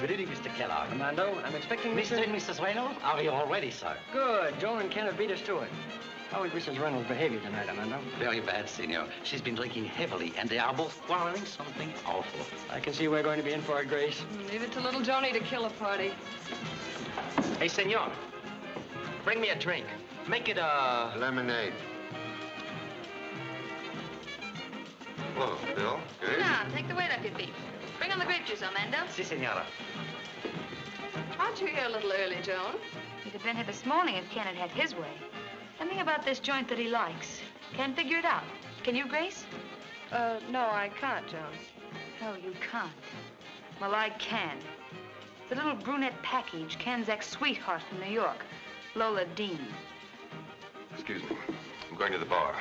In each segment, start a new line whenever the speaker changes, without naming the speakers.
Good evening, Mr. Kellogg.
Armando, I'm expecting
Mr. and Mrs. Reynolds are here already, sir.
Good. Joan and Ken have beat us to it. How is Mrs. Reynolds' behavior tonight, Armando?
Very bad, senor. She's been drinking heavily, and they are both quarreling something awful.
I can see we're going to be in for it, Grace.
Leave it to little Joni to kill a party.
Hey, senor. Bring me a drink. Make it a...
Lemonade. Whoa, Bill. Good.
Now, take the weight off your feet. Bring on the grape juice, Armando.
Si, senora.
Aren't you here a little early, Joan?
You'd have been here this morning if Ken had had his way. Something about this joint that he likes. Can't figure it out. Can you, Grace?
No, I can't, Joan.
Oh, you can't. Well, I can. The little brunette package, Ken's ex-sweetheart from New York, Lola Dean.
Excuse me. I'm going to the bar.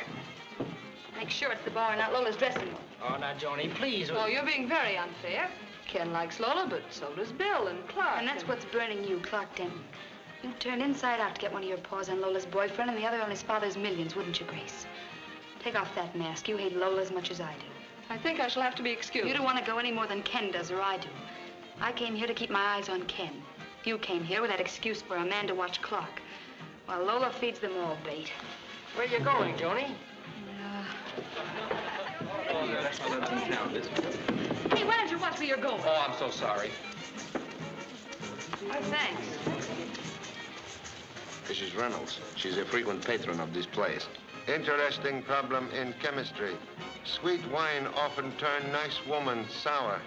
Make sure it's the bar, not Lola's dressing room.
Oh, now, Joni, please.
Oh, you're being very unfair. Ken likes Lola, but so does Bill and Clark.
And that's what's burning you, Clark Denton. You'd turn inside out to get one of your paws on Lola's boyfriend and the other on his father's millions, wouldn't you, Grace? Take off that mask. You hate Lola as much as I do.
I think I shall have to be excused.
You don't want to go any more than Ken does, or I do. I came here to keep my eyes on Ken. You came here with that excuse for a man to watch Clark, while Lola feeds them all bait.
Where you going, Joni?
Hey, why don't you watch where you're going?
Oh, I'm so sorry.
Oh, thanks.
Mrs. Reynolds. She's a frequent patron of this place. Interesting problem in chemistry. Sweet wine often turn nice woman sour.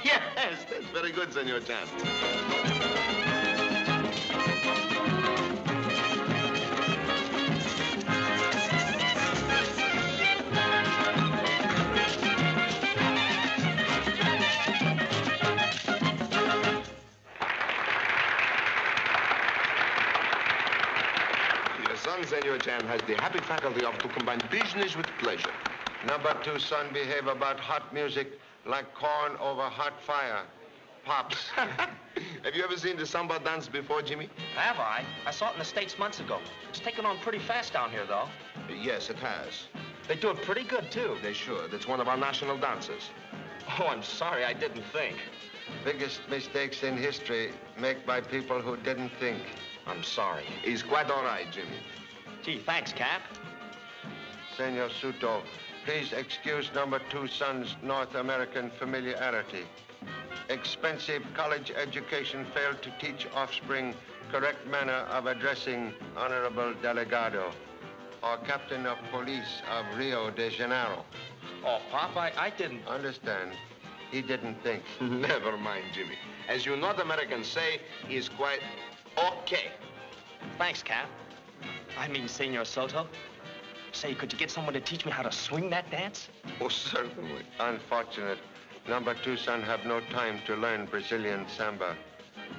Yes, that's very good, Senor Chan. Senor Chan has the happy faculty of to combine business with pleasure. Number 2 son behave about hot music like corn over hot fire. Pops. Have you ever seen the samba dance before, Jimmy?
Have I? I saw it in the States months ago. It's taken on pretty fast down here, though.
Yes, it has.
They do it pretty good, too.
They should. It's one of our national dances.
Oh, I'm sorry. I didn't think.
Biggest mistakes in history made by people who didn't think.
I'm sorry.
He's quite all right, Jimmy.
Gee, thanks, Cap.
Senor Suto, please excuse number 2 son's North American familiarity. Expensive college education failed to teach offspring correct manner of addressing Honorable Delegado or Captain of Police of Rio de Janeiro.
Oh, Pop, I didn't...
Understand. He didn't think.
Never mind, Jimmy. As you North Americans say, he's quite okay.
Thanks, Cap. I mean, Senor Soto. Say, could you get someone to teach me how to swing that dance?
Oh, certainly. Unfortunate. Number 2 son have no time to learn Brazilian samba.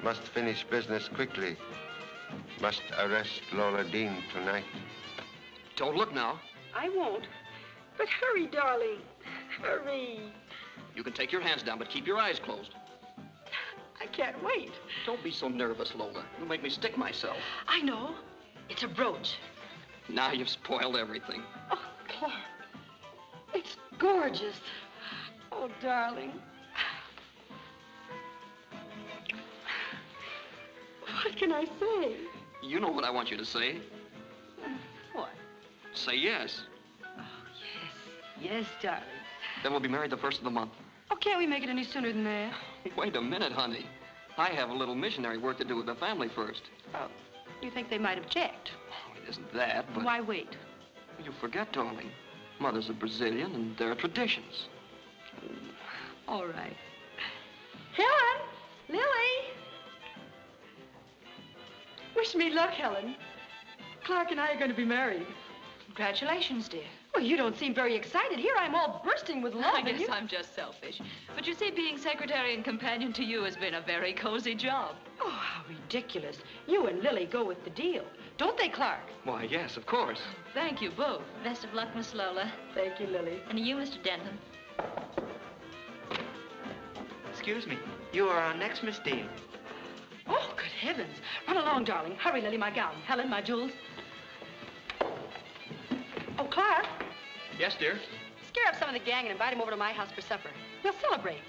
Must finish business quickly. Must arrest Lola Dean tonight.
Don't look now.
I won't. But hurry, darling. Hurry.
You can take your hands down, but keep your eyes closed.
I can't wait.
Don't be so nervous, Lola. You'll make me stick myself.
I know. It's a brooch.
Now you've spoiled everything.
Oh, Clark. It's gorgeous. Oh, darling. What can I say?
You know what I want you to say.
What?
Say yes.
Oh, yes. Yes, darling.
Then we'll be married the 1st of the month.
Oh, can't we make it any sooner than that?
Wait a minute, honey. I have a little missionary work to do with the family first.
Oh, you think they might object?
Oh, it isn't that, but...
Why wait?
You forget, darling. Mother's a Brazilian, and there are traditions.
All right. Helen! Lily! Wish me luck, Helen. Clark and I are going to be married.
Congratulations, dear.
Well, you don't seem very excited. Here I'm all bursting with love.
I guess I'm just selfish. But you see, being secretary and companion to you has been a very cozy job.
Oh, how ridiculous. You and Lily go with the deal. Don't they, Clark?
Why, yes, of course.
Thank you both. Best of luck, Miss Lola.
Thank you, Lily.
And you, Mr. Denton.
Excuse me. You are our next Miss Dean.
Oh, good heavens. Run along, darling. Hurry, Lily, my gown. Helen, my jewels. Oh, Clark.
Yes, dear?
Scare up some of the gang and invite them over to my house for supper. We'll celebrate.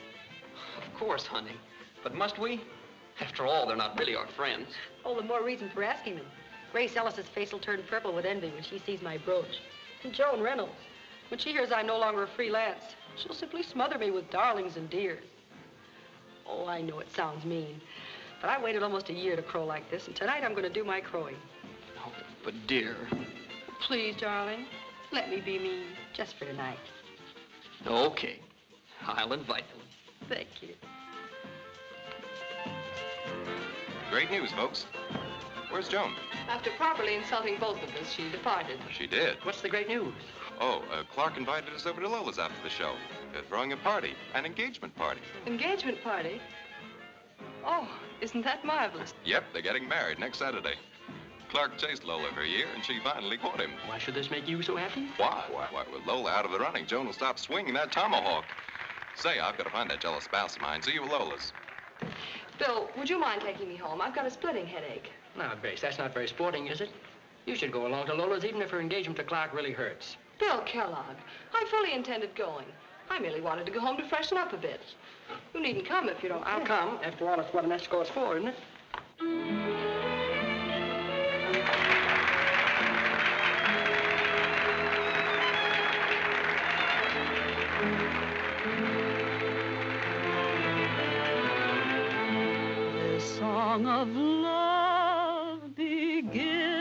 Of course, honey.
But must we? After all, they're not really our friends.
All the more reason for asking them. Grace Ellis's face will turn purple with envy when she sees my brooch. And Joan Reynolds, when she hears I'm no longer a freelance, she'll simply smother me with darlings and dears. Oh, I know it sounds mean, but I waited almost a year to crow like this, and tonight I'm going to do my crowing.
Oh, but dear.
Please, darling, let me be mean, just for tonight.
Okay. I'll invite them.
Thank you.
Great news, folks. Where's Joan?
After properly insulting both of us, she departed.
She did.
What's the great news?
Oh, Clark invited us over to Lola's after the show. They're throwing a party, an engagement party.
Engagement party? Oh, isn't that marvelous?
Yep, they're getting married next Saturday. Clark chased Lola for a year, and she finally caught him.
Why should this make you so happy?
Why? Why, with Lola out of the running, Joan will stop swinging that tomahawk. Say, I've got to find that jealous spouse of mine. See you at Lola's.
Bill, would you mind taking me home? I've got a splitting headache.
Now, Grace, that's not very sporting, is it? You should go along to Lola's even if her engagement to Clark really hurts.
Bill Kellogg, I fully intended going. I merely wanted to go home to freshen up a bit. You needn't come if you don't.
I'll come. After all, it's what an escort's for, isn't it?
This song of love begins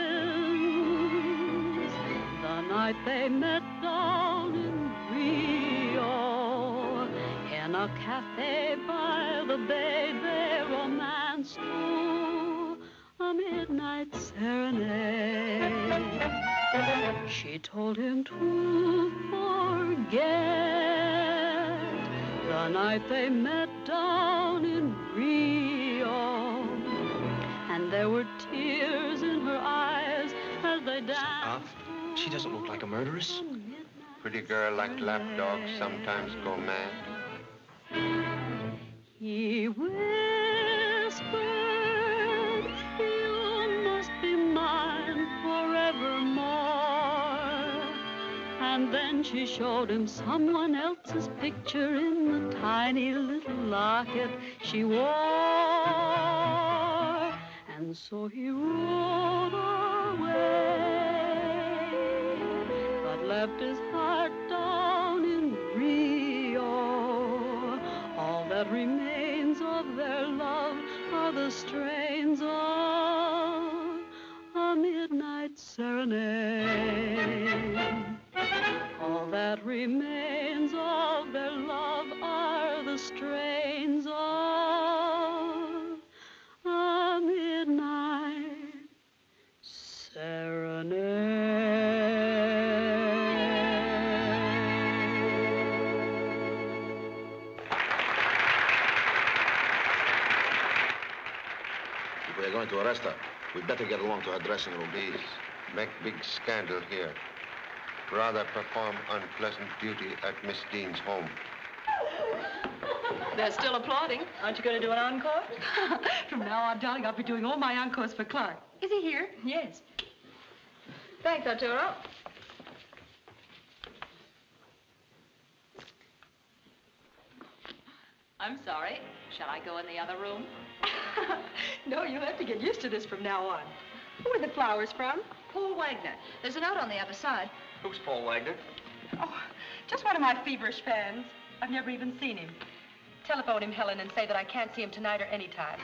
the night they met down in Rio. In a cafe by the bay, they romanced to a midnight serenade. She told him to forget the night they met down in Rio. And there were tears in her eyes as they danced.
She doesn't look like a murderess.
Pretty girl like lapdogs sometimes go mad.
He whispered, you must be mine forevermore. And then she showed him someone else's picture in the tiny little locket she wore. And so he rode away, but left his heart down in Rio. All that remains of their love are the strains of a midnight serenade. All that remains of their love are the strains of a midnight serenade.
If we're going to arrest her, we'd better get along to her dressing room.
Please, make big scandal here. Rather perform unpleasant duty at Miss Dean's home.
They're still applauding. Aren't you going to do an encore? From now on, darling, I'll be doing all my encores for Clark. Is he here? Yes. Thanks, Arturo.
I'm sorry. Shall I go in the other room?
No, you'll have to get used to this from now on. Who are the flowers from?
Paul Wagner. There's a note on the other side.
Who's Paul Wagner?
Oh, just one of my feverish fans. I've never even seen him. Telephone him, Helen, and say that I can't see him tonight or any time.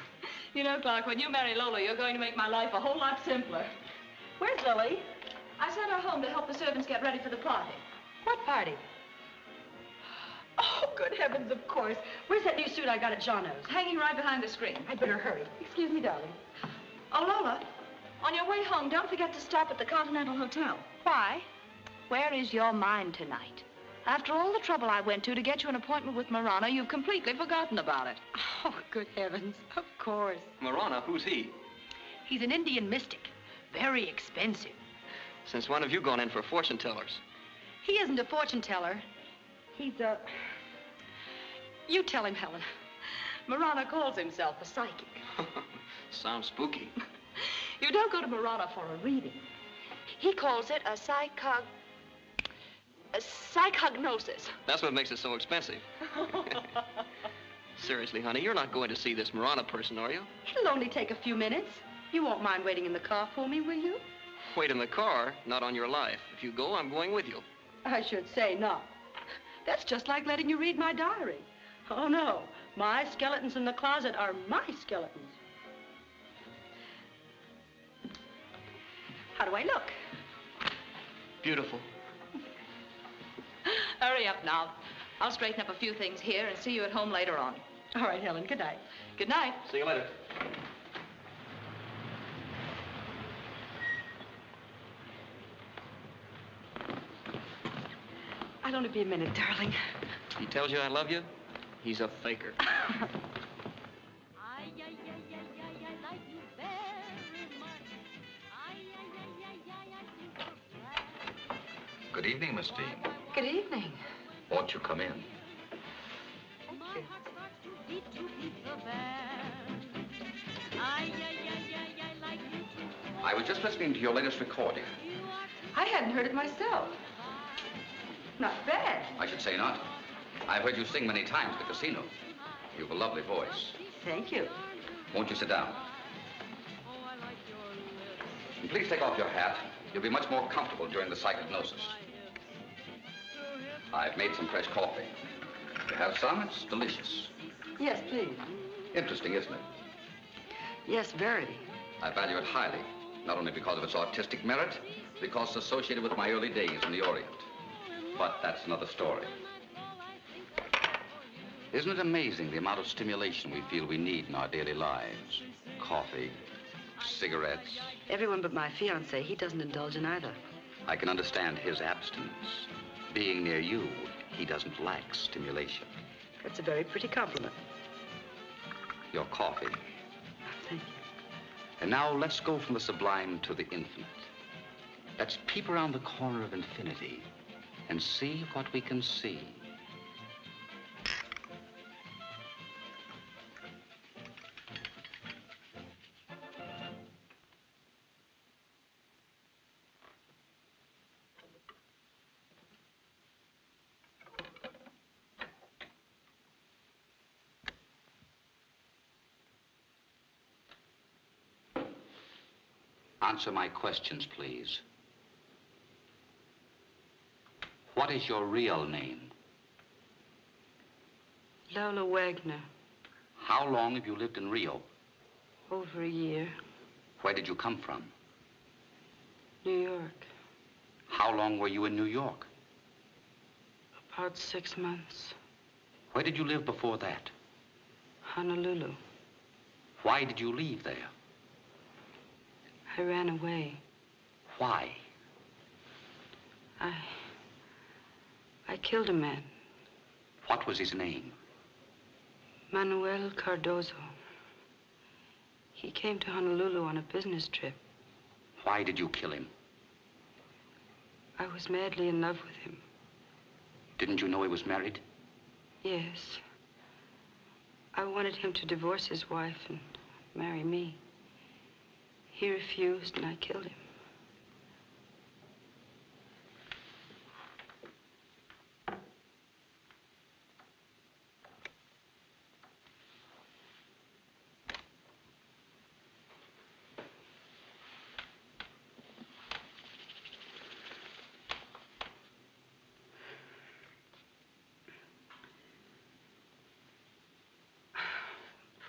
You know, Clark, when you marry Lola, you're going to make my life a whole lot simpler.
Where's Lily?
I sent her home to help the servants get ready for the party.
What party? Oh, good heavens, of course. Where's that new suit I got at Jono's?
Hanging right behind the screen.
I'd better hurry. Excuse me, darling.
Oh, Lola, on your way home, don't forget to stop at the Continental Hotel.
Why? Where is your mind tonight? After all the trouble I went to get you an appointment with Marana, you've completely forgotten about it.
Oh, good heavens, of course.
Marana, who's he?
He's an Indian mystic. Very expensive.
Since when have you gone in for fortune tellers?
He isn't a fortune teller. He's a... You tell him, Helen. Marana calls himself a psychic.
Sounds spooky.
You don't go to Marana for a reading.
He calls it a psychognosis.
That's what makes it so expensive. Seriously, honey, you're not going to see this Marana person, are you?
It'll only take a few minutes. You won't mind waiting in the car for me, will you?
Wait in the car, not on your life. If you go, I'm going with you.
I should say not. That's just like letting you read my diary. Oh, no. My skeletons in the closet are my skeletons. How do I look?
Beautiful.
Hurry up now. I'll straighten up a few things here and see you at home later on.
All right, Helen. Good night.
Good night.
See you later.
I'll only be a minute, darling.
He tells you I love you? He's a faker.
Good evening, Miss Dean.
Good evening.
Won't you come in?
Thank you.
I was just listening to your latest recording.
I hadn't heard it myself. Not bad.
I should say not. I've heard you sing many times at the casino. You've a lovely voice.
Thank you.
Won't you sit down? And please take off your hat. You'll be much more comfortable during the psychognosis. I've made some fresh coffee. You have some? It's delicious.
Yes, please.
Interesting, isn't it?
Yes, very.
I value it highly, not only because of its artistic merit, because it's associated with my early days in the Orient. But that's another story. Isn't it amazing the amount of stimulation we feel we need in our daily lives? Coffee, cigarettes.
Everyone but my fiancé, he doesn't indulge in either.
I can understand his abstinence. Being near you, he doesn't lack stimulation.
That's a very pretty compliment.
Your coffee.
Thank you.
And now let's go from the sublime to the infinite. Let's peep around the corner of infinity and see what we can see. Answer my questions, please. What is your real name?
Lola Wagner.
How long have you lived in Rio?
Over a year.
Where did you come from?
New York.
How long were you in New York?
About 6 months.
Where did you live before that?
Honolulu.
Why did you leave there?
I ran away.
Why?
I killed a man.
What was his name?
Manuel Cardozo. He came to Honolulu on a business trip.
Why did you kill him?
I was madly in love with him.
Didn't you know he was married?
Yes. I wanted him to divorce his wife and marry me. He refused, and I killed him.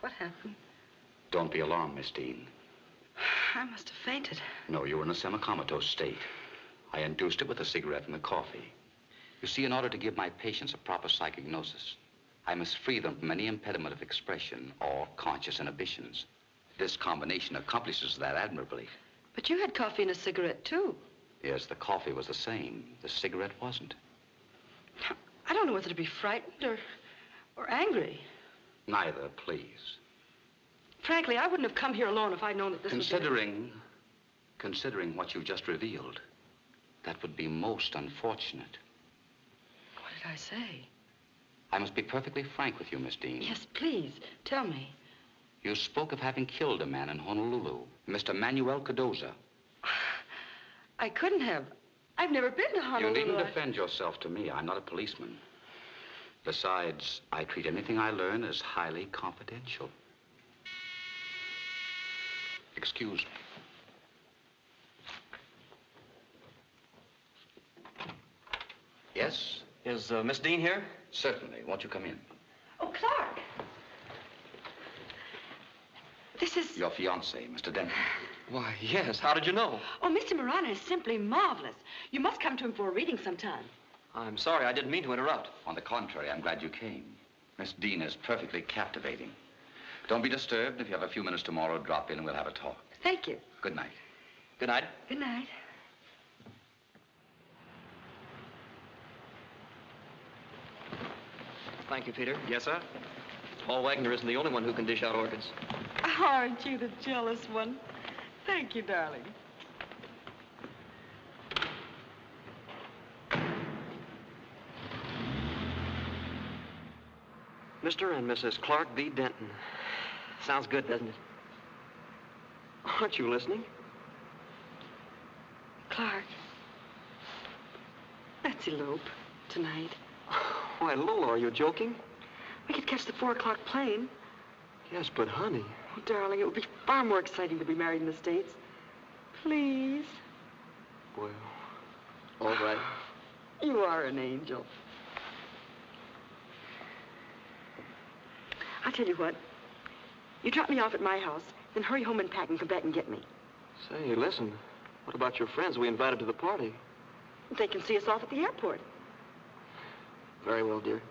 What happened?
Don't be alarmed, Miss Dean.
I must have fainted.
No, you were in a semi-comatose state. I induced it with a cigarette and the coffee. You see, in order to give my patients a proper psychognosis, I must free them from any impediment of expression or conscious inhibitions. This combination accomplishes that admirably.
But you had coffee and a cigarette, too.
Yes, the coffee was the same. The cigarette wasn't.
I don't know whether to be frightened or angry.
Neither, please.
Frankly, I wouldn't have come here alone if I'd known that this
Considering what you've just revealed, that would be most unfortunate.
What did I say?
I must be perfectly frank with you, Miss Dean.
Yes, please. Tell me.
You spoke of having killed a man in Honolulu, Mr. Manuel Cardozo.
I couldn't have. I've never been to Honolulu.
You needn't defend yourself to me. I'm not a policeman. Besides, I treat anything I learn as highly confidential. Excuse me. Yes?
Is Miss Dean here?
Certainly. Won't you come in?
Oh, Clark. This is...
Your fiancé, Mr. Denton.
Why, yes. How did you know?
Oh, Mr. Morana is simply marvelous. You must come to him for a reading sometime.
I'm sorry. I didn't mean to interrupt.
On the contrary, I'm glad you came. Miss Dean is perfectly captivating. Don't be disturbed. If you have a few minutes tomorrow, drop in and we'll have a talk.
Thank you.
Good night.
Good night.
Good night.
Thank you, Peter.
Yes, sir?
Paul Wagner isn't the only one who can dish out orchids.
Aren't you the jealous one? Thank you, darling.
Mr. and Mrs. Clark V. Denton. Sounds good, doesn't it? Aren't you listening?
Clark, let's elope tonight.
Why, Lola, are you joking?
We could catch the 4 o'clock plane.
Yes, but honey.
Oh, darling, it would be far more exciting to be married in the States. Please.
Well, all right.
You are an angel. I'll tell you what. You drop me off at my house, then hurry home and pack and come back and get me.
Say, listen. What about your friends we invited to the party?
They can see us off at the airport.
Very well, dear.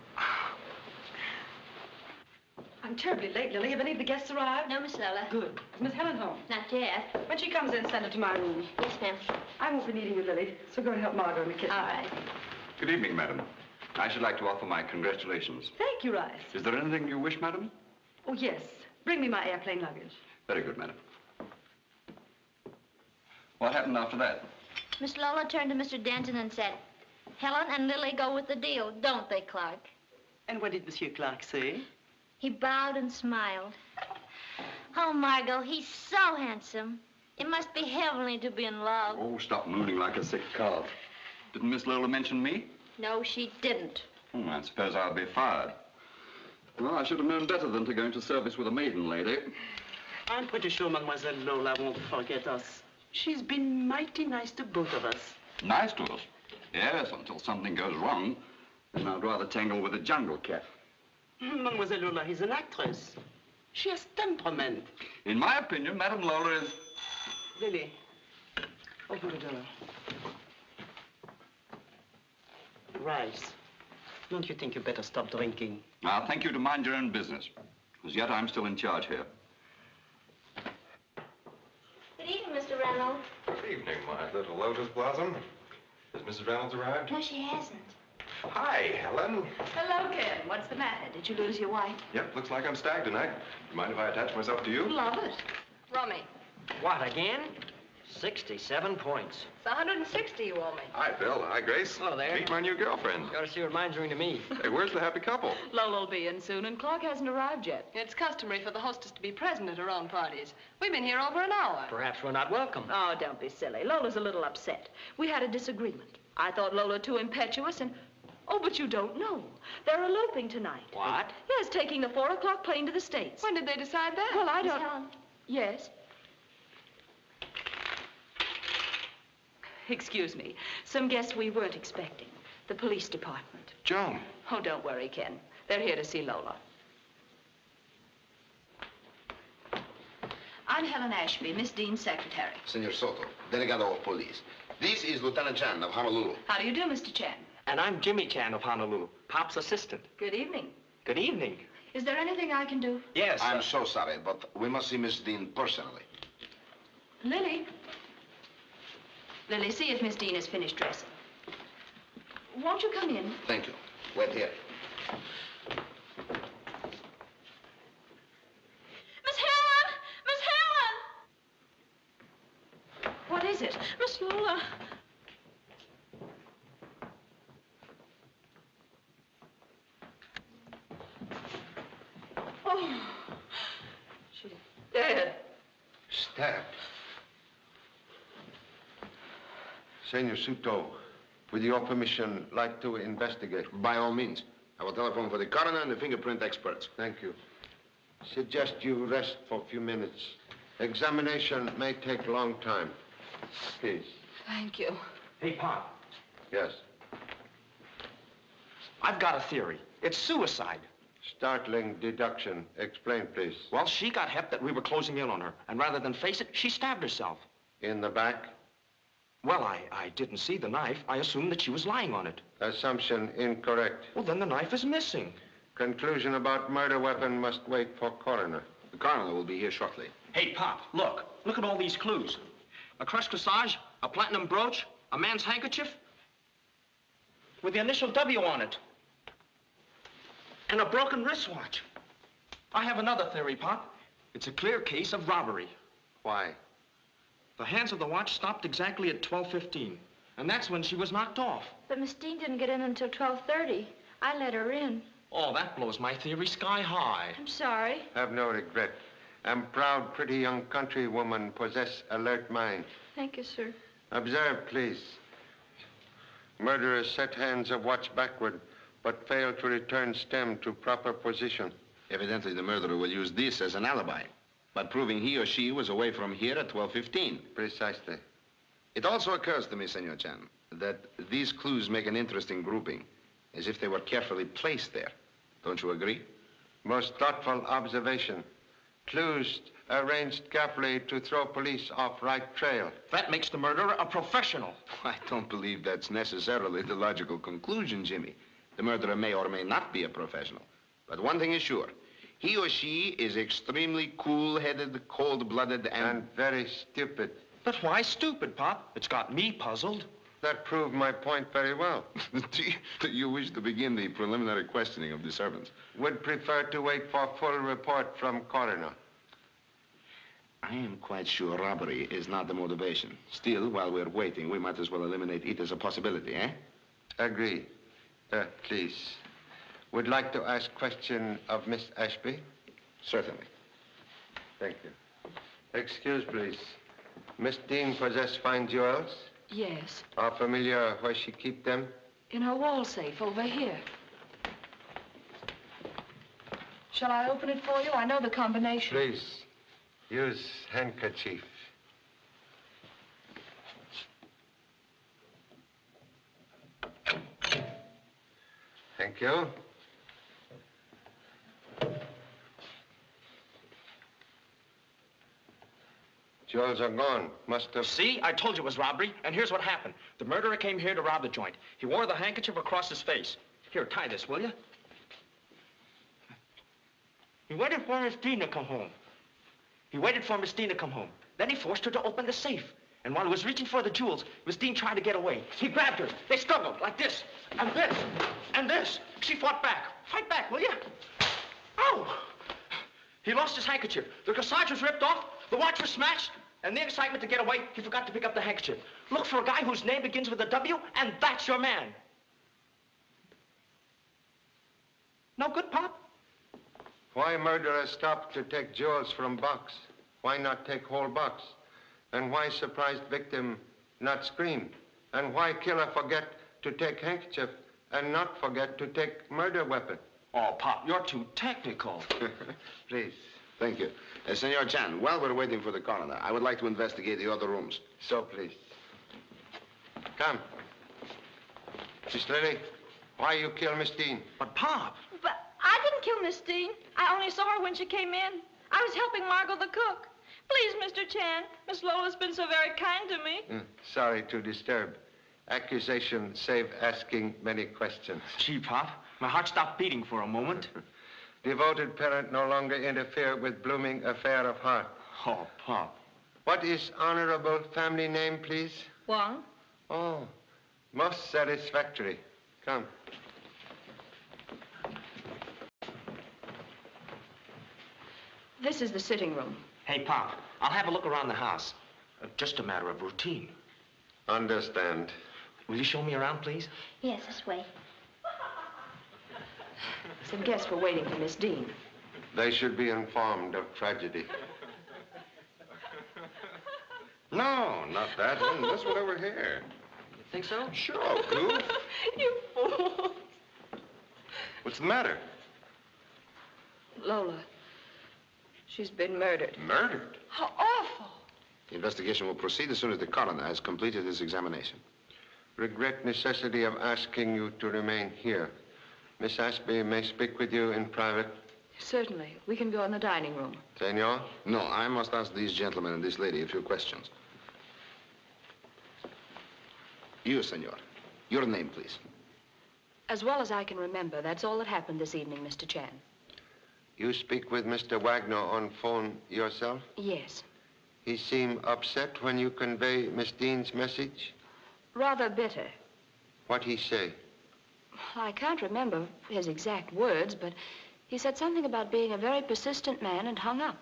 I'm terribly late, Lily. Have any of the guests arrived?
No, Miss Lola.
Good. Is Miss Helen home?
Not yet.
When she comes in, send her to my room.
Yes, ma'am.
I won't be needing you, Lily, so go and help Margot in the kitchen.
All right.
Good evening, madam. I should like to offer my congratulations.
Thank you, Rice.
Is there anything you wish, madam?
Oh, yes. Bring me my airplane luggage.
Very good, madam. What happened after that?
Miss Lola turned to Mr. Denton and said, Helen and Lily go with the deal, don't they, Clark?
And what did Monsieur Clark say?
He bowed and smiled. Oh, Margot, he's so handsome. It must be heavenly to be in love.
Oh, stop mooning like a sick calf. Didn't Miss Lola mention me?
No, she didn't.
I suppose I'll be fired. Well, I should have known better than to go into service with a maiden lady.
I'm pretty sure Mademoiselle Lola won't forget us. She's been mighty nice to both of us.
Nice to us? Yes, until something goes wrong. Then I'd rather tangle with a jungle cat.
Mademoiselle Lola is an actress. She has temperament.
In my opinion, Madame Lola is...
Lily, open the door. Rice, don't you think you better stop drinking?
I'll thank you to mind your own business. As yet, I'm still in charge here.
Good evening, Mr. Reynolds.
Good evening, my little lotus blossom. Has Mrs. Reynolds arrived?
No, she hasn't.
Hi, Helen.
Hello, Ken. What's the matter? Did you lose your wife?
Yep, looks like I'm stagged tonight. Mind if I attach myself to you?
Love it.
Rummy.
What, again? 67 points.
It's 160 you owe me.
Hi, Phil. Hi, Grace.
Hello there.
Meet my new girlfriend.
Got to see what mine's doing to me.
Hey, where's the happy couple?
Lola'll be in soon, and Clark hasn't arrived yet.
It's customary for the hostess to be present at her own parties. We've been here over an hour.
Perhaps we're not welcome.
Oh, don't be silly. Lola's a little upset. We had a disagreement. I thought Lola too impetuous, and... Oh, but you don't know. They're eloping tonight.
What?
Yes, taking the 4 o'clock plane to the States.
When did they decide that?
Well, I
Miss
don't...
Helen.
Yes? Excuse me. Some guests we weren't expecting. The police department.
Joan.
Oh, don't worry, Ken. They're here to see Lola. I'm Helen Ashby, Miss Dean's secretary.
Senor Soto, delegado of police. This is Lieutenant Chan of Honolulu.
How do you do, Mr. Chan?
And I'm Jimmy Chan of Honolulu, Pop's assistant.
Good evening.
Good evening.
Is there anything I can do?
Yes.
I'm so sorry, but we must see Miss Dean personally.
Lily. Lily, see if Miss Dean has finished dressing. Won't you come in?
Thank you. Wait here.
Miss Helen! Miss Helen! What is it?
Miss Lola. Oh, she's dead.
Stabbed. Senor Suto, with your permission, like to investigate.
By all means. I will telephone for the coroner and the fingerprint experts.
Thank you. Suggest you rest for a few minutes. Examination may take a long time. Please.
Thank you.
Hey, Pop.
Yes.
I've got a theory. It's suicide.
Startling deduction. Explain, please.
Well, she got hep that we were closing in on her, and rather than face it, she stabbed herself.
In the back?
Well, I didn't see the knife. I assumed that she was lying on it.
Assumption incorrect.
Well, then the knife is missing.
Conclusion about murder weapon must wait for coroner.
The coroner will be here shortly.
Hey, Pop, look. Look at all these clues. A crushed corsage, a platinum brooch, a man's handkerchief with the initial W on it, and a broken wristwatch. I have another theory, Pop. It's a clear case of robbery.
Why?
The hands of the watch stopped exactly at 12:15, and that's when she was knocked off.
But Miss Dean didn't get in until 12:30. I let her in.
Oh, that blows my theory sky high.
I'm sorry.
Have no regret. Am proud, pretty young countrywoman, possess alert mind.
Thank you, sir.
Observe, please. Murderers set hands of watch backward, but fail to return stem to proper position.
Evidently, the murderer will use this as an alibi, but proving he or she was away from here at 12:15.
Precisely.
It also occurs to me, Senor Chan, that these clues make an interesting grouping, as if they were carefully placed there. Don't you agree?
Most thoughtful observation. Clues arranged carefully to throw police off right trail.
That makes the murderer a professional.
I don't believe that's necessarily the logical conclusion, Jimmy. The murderer may or may not be a professional. But one thing is sure. He or she is extremely cool-headed, cold-blooded,
and very stupid.
But why stupid, Pop? It's got me puzzled.
That proved my point very well.
Do you wish to begin the preliminary questioning of the servants?
Would prefer to wait for full report from coroner.
I am quite sure robbery is not the motivation. Still, while we're waiting, we might as well eliminate it as a possibility, eh?
Agree. Please. Would like to ask question of Miss Ashby?
Certainly.
Thank you. Excuse, please. Miss Dean possess fine jewels?
Yes.
Are familiar where she keep them?
In her wall safe over here. Shall I open it for you? I know the combination.
Please. Use handkerchief. Thank you. Jewels are gone. Must have...
See? I told you it was robbery, and here's what happened. The murderer came here to rob the joint. He wore the handkerchief across his face. Here, tie this, will you? He waited for Miss Dean to come home. Then he forced her to open the safe. And while he was reaching for the jewels, Miss Dean tried to get away. He grabbed her. They struggled like this, and this, and this. She fought back. Fight back, will you? Oh! He lost his handkerchief. The corsage was ripped off. The watch was smashed. And the excitement to get away, he forgot to pick up the handkerchief. Look for a guy whose name begins with a W, and that's your man. No good, Pop?
Why murderer stopped to take jewels from box? Why not take whole box? And why surprised victim not scream? And why killer forget to take handkerchief and not forget to take murder weapon?
Oh, Pop, you're too technical.
Please.
Thank you. Senor Chan, while we're waiting for the coroner, I would like to investigate the other rooms.
So, please. Come. Miss Lily, why you kill Miss Dean?
But, Pop.
But I didn't kill Miss Dean. I only saw her when she came in. I was helping Margot the cook. Please, Mr. Chan, Miss Lola's been so very kind to me.
Sorry to disturb. Accusation save asking many questions.
Gee, Pop, my heart stopped beating for a moment.
Devoted parent no longer interfere with blooming affair of heart.
Oh, Pop.
What is honorable family name, please?
Wang.
Oh, most satisfactory. Come.
This is the sitting room.
Hey, Pop, I'll have a look around the house. Just a matter of routine.
Understand.
Will you show me around, please?
Yes, this way.
Some guests were waiting for Miss Dean.
They should be informed of tragedy.
No, not that one. This one over here.
Think so?
Sure, Goof.
You fool.
What's the matter?
Lola. She's been murdered.
Murdered?
How awful.
The investigation will proceed as soon as the coroner has completed his examination.
Regret necessity of asking you to remain here. Miss Ashby may speak with you in private.
Certainly. We can go in the dining room.
Senor?
No, I must ask these gentlemen and this lady a few questions. You, senor. Your name, please.
As well as I can remember, that's all that happened this evening, Mr. Chan.
You speak with Mr. Wagner on phone yourself?
Yes.
He seemed upset when you convey Miss Dean's message?
Rather bitter.
What he say?
I can't remember his exact words, but he said something about being a very persistent man and hung up.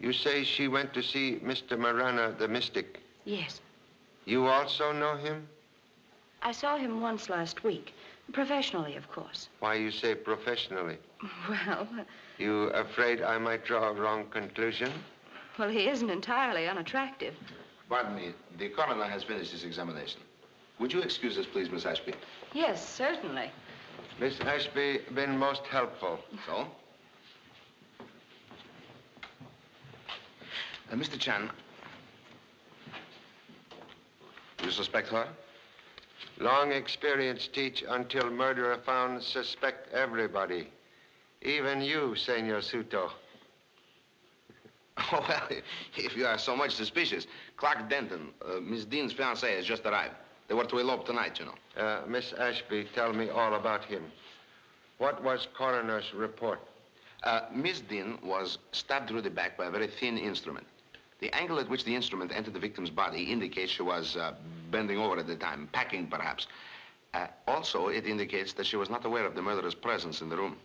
You say she went to see Mr. Marana, the mystic.
Yes.
You also know him?
I saw him once last week. Professionally, of course.
Why you say professionally?
Well...
You afraid I might draw a wrong conclusion?
Well, he isn't entirely unattractive.
Pardon me. The coroner has finished his examination. Would you excuse us, please, Miss Ashby?
Yes, certainly.
Miss Ashby been most helpful.
So? Mr. Chan, you suspect her?
Long experience teach until murderer found suspect everybody. Even you, Senor Suto.
Oh, well, if you are so much suspicious, Clark Denton, Miss Dean's fiancé, has just arrived. They were to elope tonight, you know.
Miss Ashby, tell me all about him. What was coroner's report?
Miss Dean was stabbed through the back by a very thin instrument. The angle at which the instrument entered the victim's body indicates she was bending over at the time, packing perhaps. Also, it indicates that she was not aware of the murderer's presence in the room.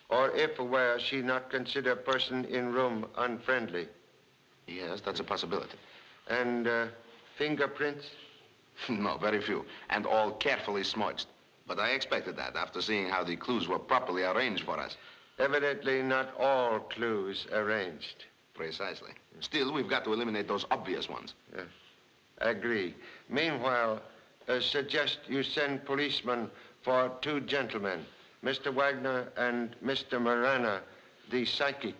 Or if aware, she not consider person in room unfriendly?
Yes, that's a possibility.
And fingerprints?
No, very few. And all carefully smudged. But I expected that after seeing how the clues were properly arranged for us.
Evidently not all clues arranged.
Precisely. Still, we've got to eliminate those obvious ones.
Agree. Meanwhile, suggest you send policemen for two gentlemen, Mr. Wagner and Mr. Marana, the psychic.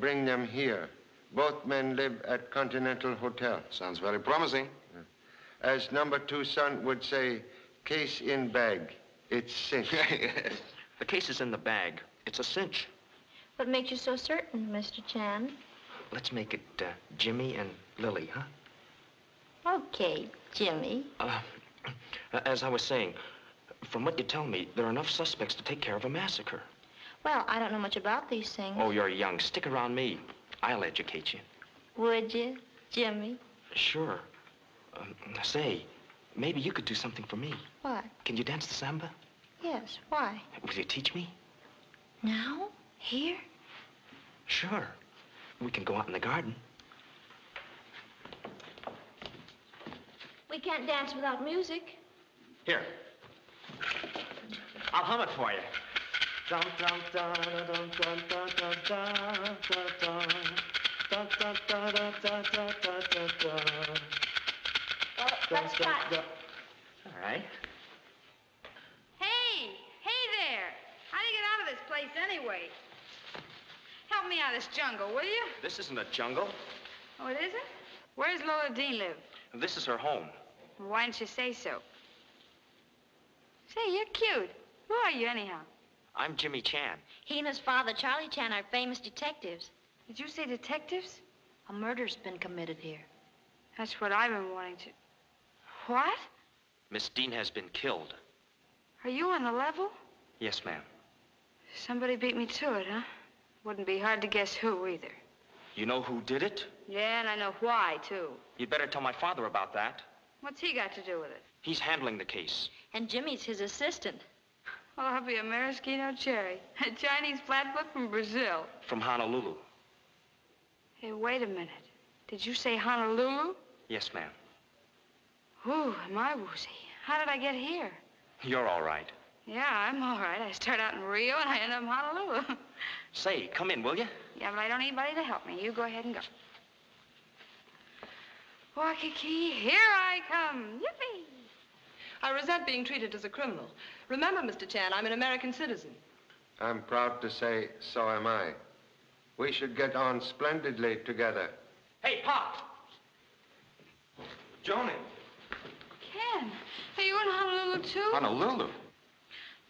Bring them here. Both men live at Continental Hotel.
Sounds very promising.
As number 2 son would say, case in bag. It's cinch.
The case is in the bag. It's a cinch.
What makes you so certain, Mr. Chan?
Let's make it Jimmy and Lily, huh?
Okay, Jimmy.
As I was saying, from what you tell me, there are enough suspects to take care of a massacre.
Well, I don't know much about these things.
Oh, you're young. Stick around me. I'll educate you.
Would you, Jimmy?
Sure. Say, maybe you could do something for me.
What?
Can you dance the samba?
Yes, why?
Will you teach me?
Now? Here?
Sure. We can go out in the garden.
We can't dance without music.
Here. I'll hum it for you. Dum dum dum dum dum dum dum dum dum dum dum dum dum dum dum.
Well, let's try.
All right.
Hey there. How do you get out of this place anyway? Help me out of this jungle, will you?
This isn't a jungle.
Oh, it isn't? Where's Lola Dean live?
This is her home.
Why didn't you say so? Say, you're cute. Who are you, anyhow?
I'm Jimmy Chan.
He and his father, Charlie Chan, are famous detectives.
Did you say detectives?
A murder's been committed here.
That's what I've been wanting to... What?
Miss Dean has been killed.
Are you on the level?
Yes, ma'am.
Somebody beat me to it, huh? Wouldn't be hard to guess who, either.
You know who did it?
Yeah, and I know why, too.
You'd better tell my father about that.
What's he got to do with it?
He's handling the case.
And Jimmy's his assistant.
Well, I'll be a maraschino cherry. A Chinese flatfoot from Brazil.
From Honolulu.
Hey, wait a minute. Did you say Honolulu?
Yes, ma'am.
Ooh, am I woozy. How did I get here?
You're all right.
Yeah, I'm all right. I start out in Rio and I end up in Honolulu.
Say, come in, will you?
Yeah, but I don't need anybody to help me. You go ahead and go. Waikiki, here I come. Yippee! I resent being treated as a criminal. Remember, Mr. Chan, I'm an American citizen.
I'm proud to say so am I. We should get on splendidly together.
Hey, Pop! Joni.
Ken, are you in Honolulu, too?
Honolulu?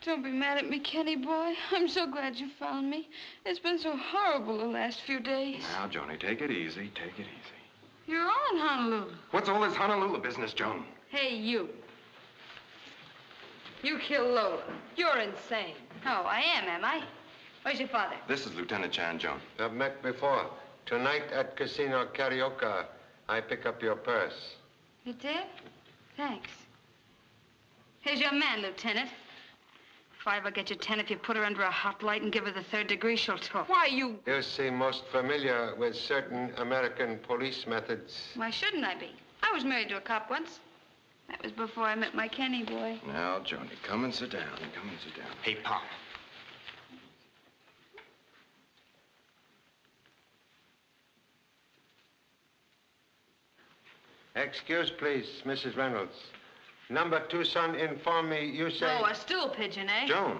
Don't be mad at me, Kenny boy. I'm so glad you found me. It's been so horrible the last few days.
Now, Joni, take it easy. Take it easy.
You're all in Honolulu.
What's all this Honolulu business, Joan?
Hey, you. You killed Lola. You're insane.
Oh, I am I? Where's your father?
This is Lieutenant Chan, Joan.
I've met before. Tonight at Casino Carioca, I pick up your purse.
You did? Thanks. Here's your man, Lieutenant. If I ever get you 10, if you put her under a hot light and give her the 3rd degree, she'll talk.
Why, you...
You seem most familiar with certain American police methods.
Why shouldn't I be? I was married to a cop once. That was before I met my Kenny boy.
Now, Joni, come and sit down. Come and sit down.
Hey, Pop.
Excuse, please, Mrs. Reynolds. Number 2 son informed me you say...
Oh, a stool pigeon, eh?
Joan,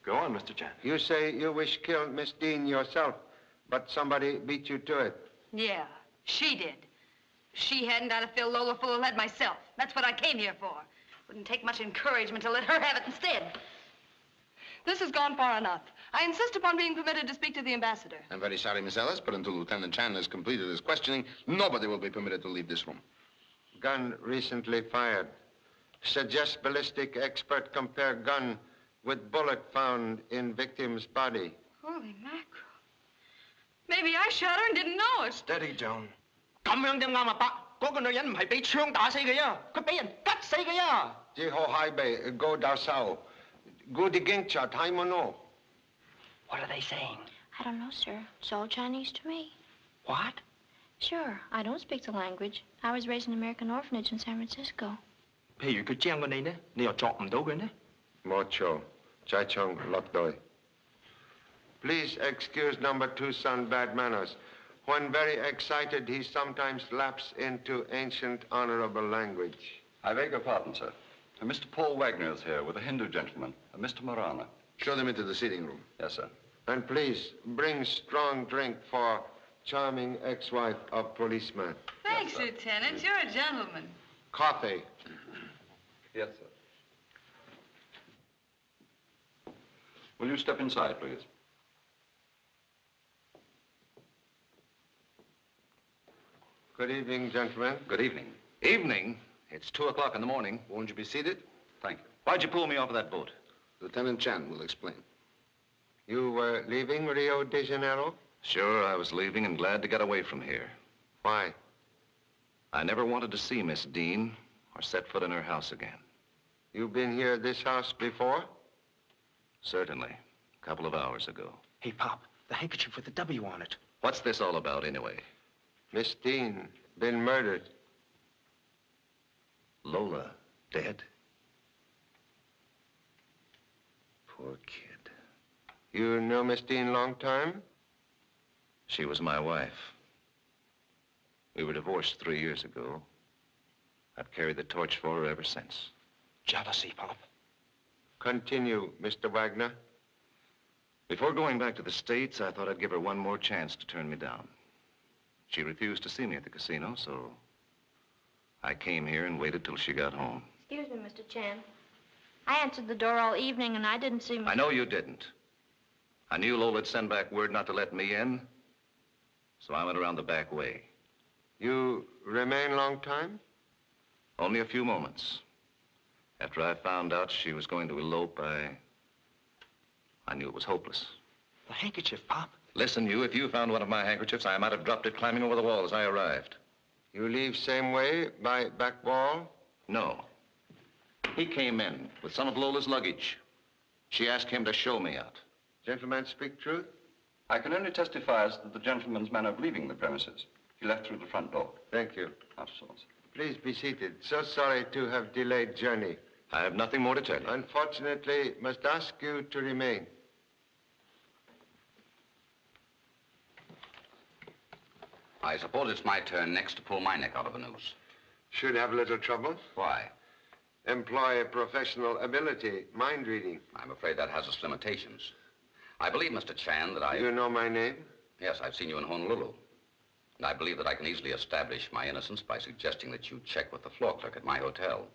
go on, Mr. Chan.
You say you wish killed Miss Dean yourself, but somebody beat you to it.
Yeah, she did. If she hadn't, I'd have filled Lola full of lead myself. That's what I came here for. Wouldn't take much encouragement to let her have it instead.
This has gone far enough. I insist upon being permitted to speak to the ambassador.
I'm very sorry, Miss Ellis, but until Lieutenant Chan has completed his questioning, nobody will be permitted to leave this room.
Gun recently fired. Suggest ballistic expert compare gun with bullet found in victim's body.
Holy mackerel. Maybe I shot her and didn't know it.
Steady, Joan.
咁樣點啱啊，伯？嗰個女人唔係俾槍打死佢啊，佢俾人吉死佢啊！
Jiho Haibe, go daw sao. Gudi gingcha, taimono.
What are they saying?
I don't know, sir. It's all Chinese to me.
What?
Sure, I don't speak the language. I was raised in an American orphanage in San Francisco.
譬如佢將過你呢，你又作唔到佢呢？
Mocho, chai chong lokdoi. Please excuse number 2 son bad manners. When very excited, he sometimes lapses into ancient honorable language.
I beg your pardon, sir. Mr. Paul Wagner is here with a Hindu gentleman, Mr. Marana.
Show them into the sitting room.
Yes, sir.
And please, bring strong drink for charming ex-wife of policeman.
Thanks, yes, Lieutenant. You're a gentleman.
Coffee.
Yes, sir. Will you step inside, please?
Good evening, gentlemen.
Good evening. Evening? It's 2 o'clock in the morning. Won't you be seated?
Thank you.
Why'd you pull me off of that boat?
Lieutenant Chan will explain.
You were leaving Rio de Janeiro?
Sure, I was leaving and glad to get away from here.
Why?
I never wanted to see Miss Dean or set foot in her house again.
You've been here at this house before?
Certainly. A couple of hours ago.
Hey, Pop, the handkerchief with the W on it.
What's this all about, anyway?
Miss Dean, been murdered.
Lola, dead? Poor kid.
You know Miss Dean long time?
She was my wife. We were divorced 3 years ago. I've carried the torch for her ever since.
Jealousy, Pop.
Continue, Mr. Wagner.
Before going back to the States, I thought I'd give her one more chance to turn me down. She refused to see me at the casino, so I came here and waited till she got home.
Excuse me, Mr. Chan. I answered the door all evening, and I didn't see...
I know you didn't. I knew Lola'd send back word not to let me in, so I went around the back way.
You remain long time?
Only a few moments. After I found out she was going to elope, I knew it was hopeless.
The handkerchief, Pop.
Listen, if you found one of my handkerchiefs, I might have dropped it climbing over the wall as I arrived.
You leave same way, by back wall?
No. He came in with some of Lola's luggage. She asked him to show me out.
Gentlemen speak truth?
I can only testify as to the gentleman's manner of leaving the premises. He left through the front door.
Thank you.
Not so, sir.
Please be seated. So sorry to have delayed journey.
I have nothing more to tell you.
Unfortunately, must ask you to remain.
I suppose it's my turn next to pull my neck out of the noose.
Should have a little trouble.
Why?
employ professional ability, mind reading.
I'm afraid that has its limitations. I believe, Mr. Chan, that I...
You know my name?
Yes, I've seen you in Honolulu. And I believe that I can easily establish my innocence by suggesting that you check with the floor clerk at my hotel.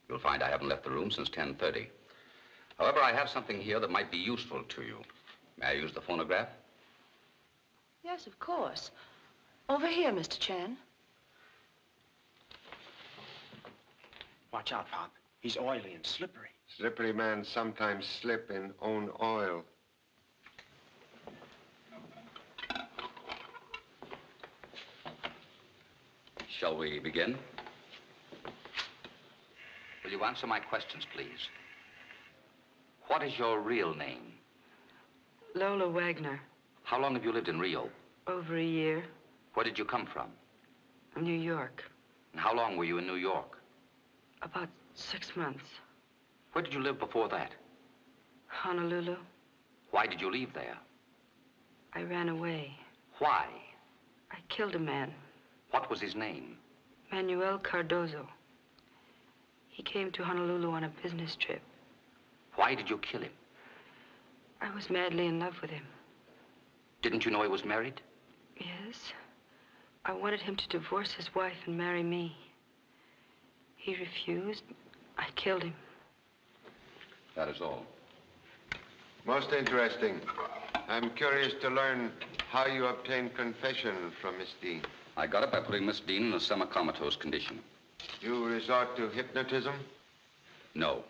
You'll find I haven't left the room since 10:30. However, I have something here that might be useful to you. May I use the phonograph?
Yes, of course. Over here, Mr. Chan.
Watch out, Pop. He's oily and slippery.
Slippery men sometimes slip in own oil.
Shall we begin? Will you answer my questions, please? What is your real name?
Lola Wagner.
How long have you lived in Rio?
Over a year.
Where did you come from?
New York.
And how long were you in New York?
About 6 months.
Where did you live before that?
Honolulu.
Why did you leave there?
I ran away.
Why?
I killed a man.
What was his name?
Manuel Cardozo. He came to Honolulu on a business trip.
Why did you kill him?
I was madly in love with him.
Didn't you know he was married?
Yes. I wanted him to divorce his wife and marry me. He refused. I killed him.
That is all.
Most interesting. I'm curious to learn how you obtained confession from Miss Dean.
I got it by putting Miss Dean in a semi-comatose condition.
You resort to hypnotism?
No.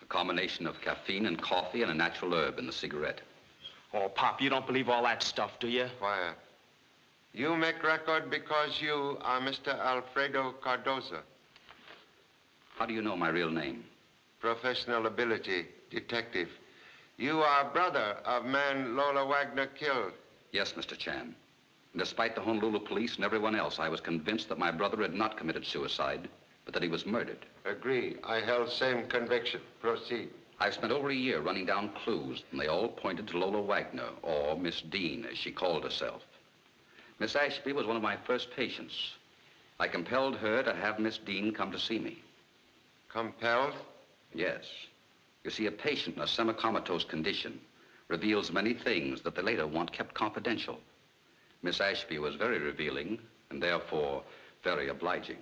A combination of caffeine and coffee and a natural herb in the cigarette.
Oh, Pop, you don't believe all that stuff, do you?
Quiet. You make record because you are Mr. Alfredo Cardozo.
How do you know my real name?
Professional ability, detective. You are brother of man Lola Wagner killed.
Yes, Mr. Chan. Despite the Honolulu police and everyone else, I was convinced that my brother had not committed suicide, but that he was murdered.
Agree. I held same conviction. Proceed.
I've spent over a year running down clues, and they all pointed to Lola Wagner, or Miss Dean, as she called herself. Miss Ashby was one of my first patients. I compelled her to have Miss Dean come to see me.
Compelled?
Yes. You see, a patient in a semi-comatose condition reveals many things that they later want kept confidential. Miss Ashby was very revealing, and therefore very obliging.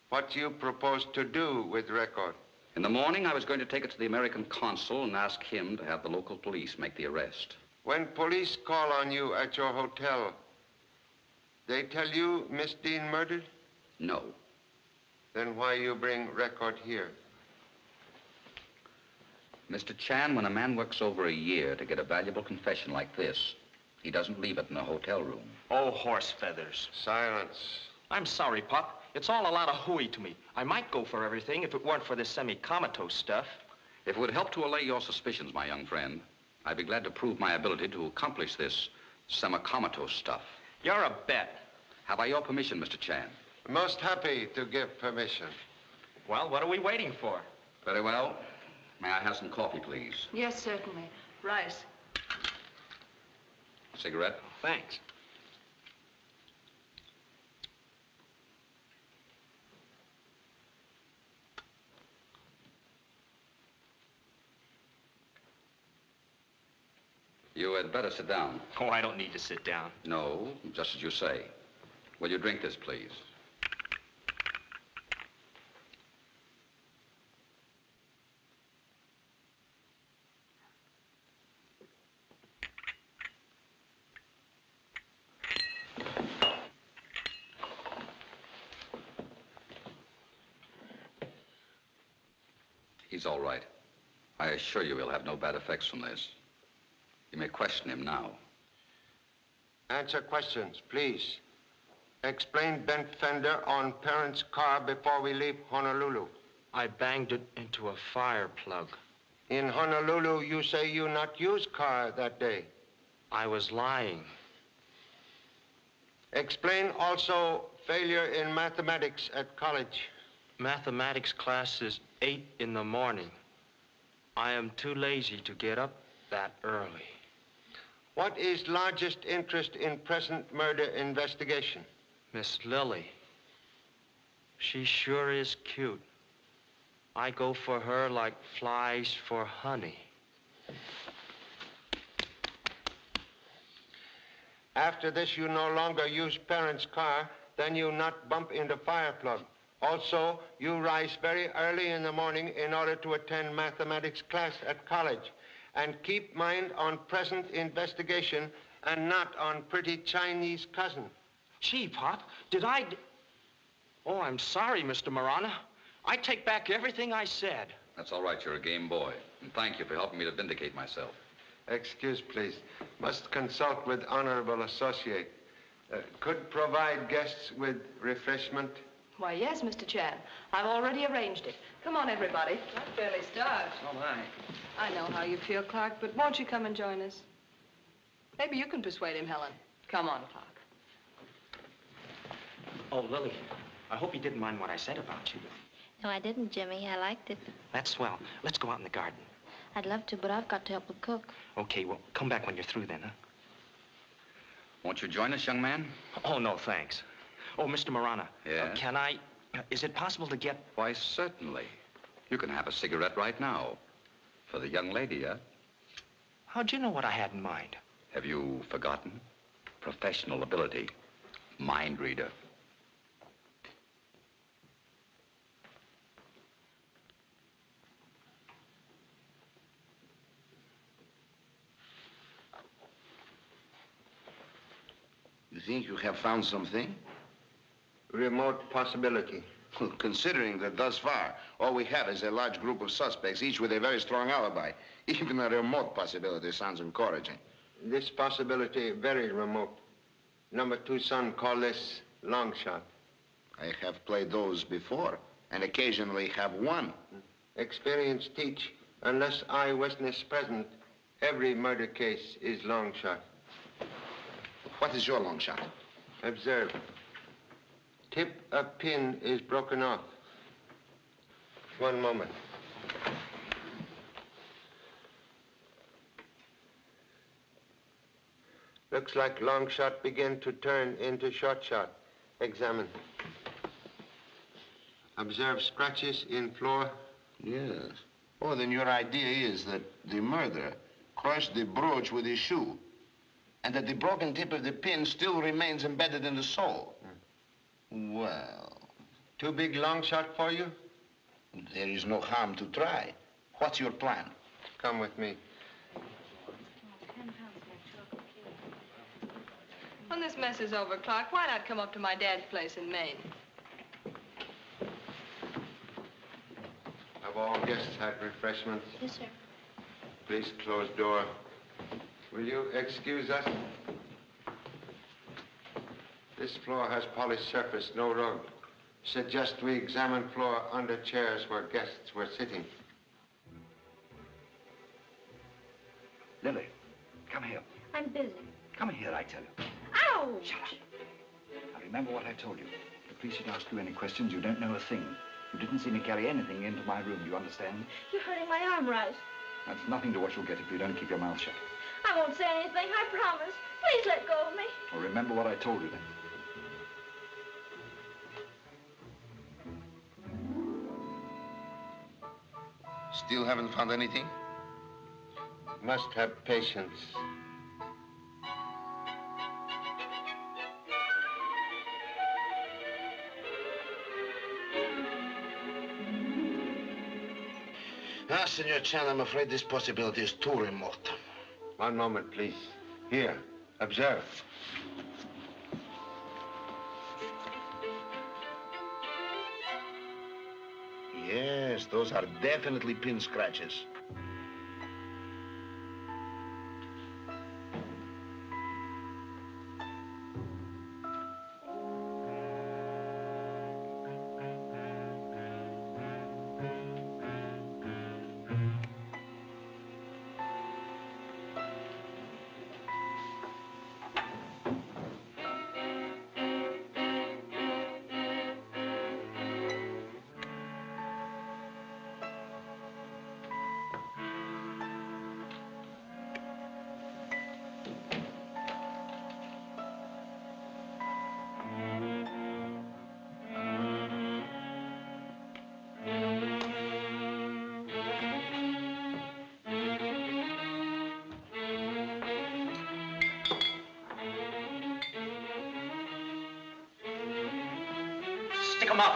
What do you propose to do with record?
In the morning, I was going to take it to the American consul and ask him to have the local police make the arrest.
When police call on you at your hotel, they tell you Miss Dean murdered?
No.
Then why you bring record here?
Mr. Chan, when a man works over a year to get a valuable confession like this, he doesn't leave it in a hotel room.
Oh, horse feathers.
Silence.
I'm sorry, Pop. It's all a lot of hooey to me. I might go for everything if it weren't for this semi-comatose stuff.
If it would help to allay your suspicions, my young friend, I'd be glad to prove my ability to accomplish this semi-comatose stuff.
You're a bet.
Have I your permission, Mr. Chan?
Most happy to give permission.
Well, what are we waiting for?
Very well. May I have some coffee, please?
Yes, certainly. Rice.
Cigarette?
Thanks.
You had better sit down.
Oh, I don't need to sit down.
No, just as you say. Will you drink this, please? He's all right. I assure you he'll have no bad effects from this. You may question him now.
Answer questions, please. Explain bent fender on parents' car before we leave Honolulu.
I banged it into a fire plug.
In Honolulu, you say you not use car that day.
I was lying.
Explain also failure in mathematics at college.
Mathematics class is 8 in the morning. I am too lazy to get up that early.
What is largest interest in present murder investigation?
Miss Lily. She sure is cute. I go for her like flies for honey.
After this, you no longer use parents' car, then you not bump into fire plug. Also, you rise very early in the morning in order to attend mathematics class at college. And keep mind on present investigation and not on pretty Chinese cousin.
Gee, Pop, did I... Oh, I'm sorry, Mr. Marana. I take back everything I said.
That's all right. You're a game boy. And thank you for helping me to vindicate myself.
Excuse, please. Must consult with honorable associate. Could provide guests with refreshment?
Why, yes, Mr. Chan. I've already arranged it. Come on, everybody.
I'm fairly starved.
Oh, my.
I know how you feel, Clark, but won't you come and join us? Maybe you can persuade him, Helen. Come on, Clark.
Oh, Lily, I hope you didn't mind what I said about you.
No, I didn't, Jimmy. I liked it.
That's swell. Let's go out in the garden.
I'd love to, but I've got to help the cook.
Okay, well, come back when you're through then, huh?
Won't you join us, young man?
Oh, no, thanks. Oh, Mr. Marana.
Yeah?
Can I... is it possible to get...
Why, certainly. You can have a cigarette right now. For the young lady, huh?
How'd you know what I had in mind?
Have you forgotten? Professional ability. Mind reader.
You think you have found something?
Remote possibility.
Well, considering that thus far, all we have is a large group of suspects, each with a very strong alibi. Even a remote possibility sounds encouraging.
This possibility very remote. Number 2 son call this long shot.
I have played those before, and occasionally have won.
Experience teach, unless eyewitness present, every murder case is long shot.
What is your long shot?
Observe. Tip of pin is broken off. One moment. Looks like long shot begin to turn into short shot. Examine. Observe scratches in floor.
Yes. Oh, then your idea is that the murderer crushed the brooch with his shoe, and that the broken tip of the pin still remains embedded in the sole. Well...
Too big long shot for you?
There is no harm to try. What's your plan?
Come with me.
When this mess is over, Clark, why not come up to my dad's place in Maine?
Have all guests had refreshments?
Yes, sir.
Please close door. Will you excuse us? This floor has polished surface, no rug. Suggest we examine floor under chairs where guests were sitting.
Lily, come here.
I'm busy.
Come here, I tell you.
Ouch!
Shut up. Now remember what I told you. The police should ask you any questions. You don't know a thing. You didn't see me carry anything into my room. Do you understand?
You're hurting my arm, Rice.
That's nothing to what you'll get if you don't keep your mouth shut.
I won't say anything, I promise. Please let go of me.
Well, remember what I told you then.
Still haven't found anything?
Must have patience.
Ah, Senor Chan, I'm afraid this possibility is too remote.
One moment, please. Here, observe.
Yes, those are definitely pin scratches.
them up.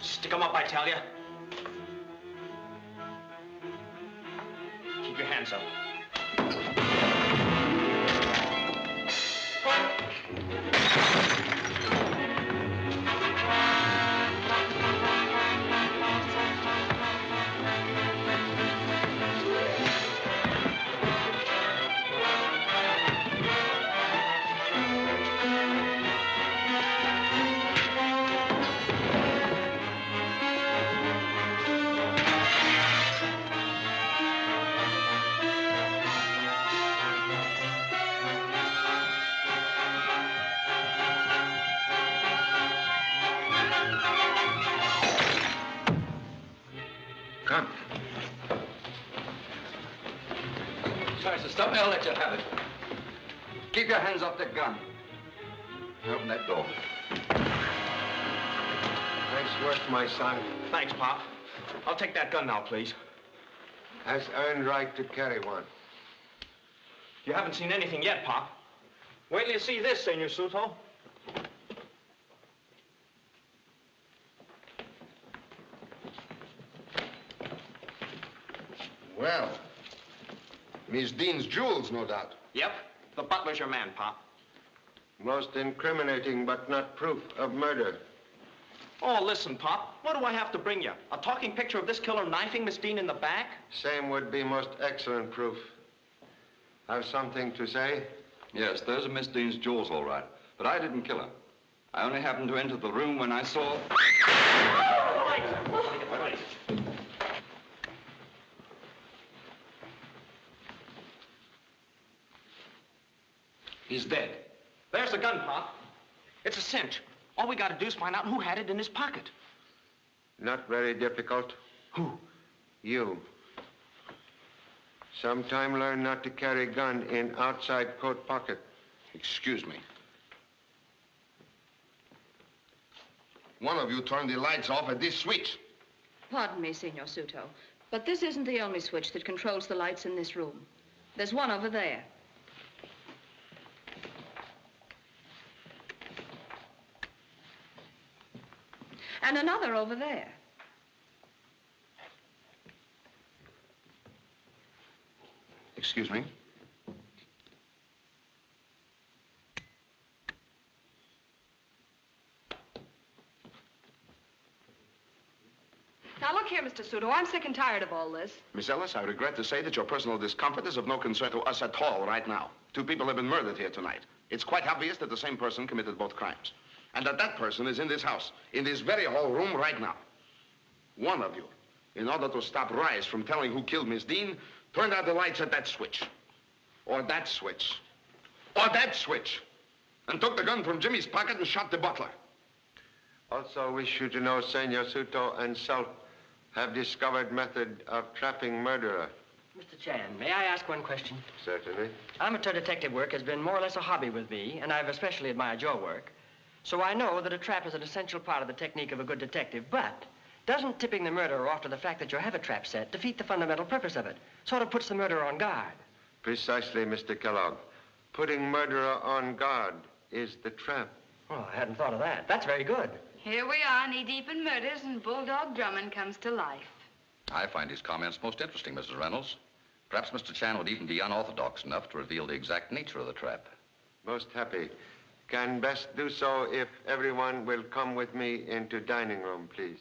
Stick them up, I tell you. Keep your hands up.
Come.
Tries to stop me, I'll let you have it. Keep your hands off the gun. Open that door.
Nice work, my son.
Thanks, Pop. I'll take that gun now, please.
Has earned right to carry one.
You haven't seen anything yet, Pop. Wait till you see this, Senor Suto.
Well, Miss Dean's jewels, no doubt.
Yep. The butler's your man, Pop.
Most incriminating, but not proof of murder.
Oh, listen, Pop. What do I have to bring you? A talking picture of this killer knifing Miss Dean in the back?
Same would be most excellent proof. Have something to say?
Yes, those are Miss Dean's jewels, all right. But I didn't kill her. I only happened to enter the room when I saw...
He's dead. There's the gun, Pop. It's a cinch. All we gotta do is find out who had it in his pocket.
Not very difficult.
Who?
You. Sometime learn not to carry gun in outside coat pocket.
Excuse me. One of you turned the lights off at this switch.
Pardon me, Senor Suto, but this isn't the only switch that controls the lights in this room. There's one over there. And another over there.
Excuse me.
Now, look here, Mr. Suto. I'm sick and tired of all this.
Miss Ellis, I regret to say that your personal discomfort is of no concern to us at all right now. 2 people have been murdered here tonight. It's quite obvious that the same person committed both crimes. And that person is in this house, in this very hall room right now. One of you, in order to stop Rice from telling who killed Miss Dean, turned out the lights at that switch. Or that switch. Or that switch. And took the gun from Jimmy's pocket and shot the butler.
Also wish you to know Senor Suto and self have discovered method of trapping murderer.
Mr. Chan, may I ask one question?
Certainly.
Amateur detective work has been more or less a hobby with me, and I've especially admired your work. So I know that a trap is an essential part of the technique of a good detective, but doesn't tipping the murderer off to the fact that you have a trap set defeat the fundamental purpose of it? Sort of puts the murderer on guard.
Precisely, Mr. Kellogg. Putting murderer on guard is the trap.
Oh, I hadn't thought of that. That's very good.
Here we are, knee-deep in murders, and Bulldog Drummond comes to life.
I find his comments most interesting, Mrs. Reynolds. Perhaps Mr. Chan would even be unorthodox enough to reveal the exact nature of the trap.
Most happy. Can best do so if everyone will come with me into dining room, please.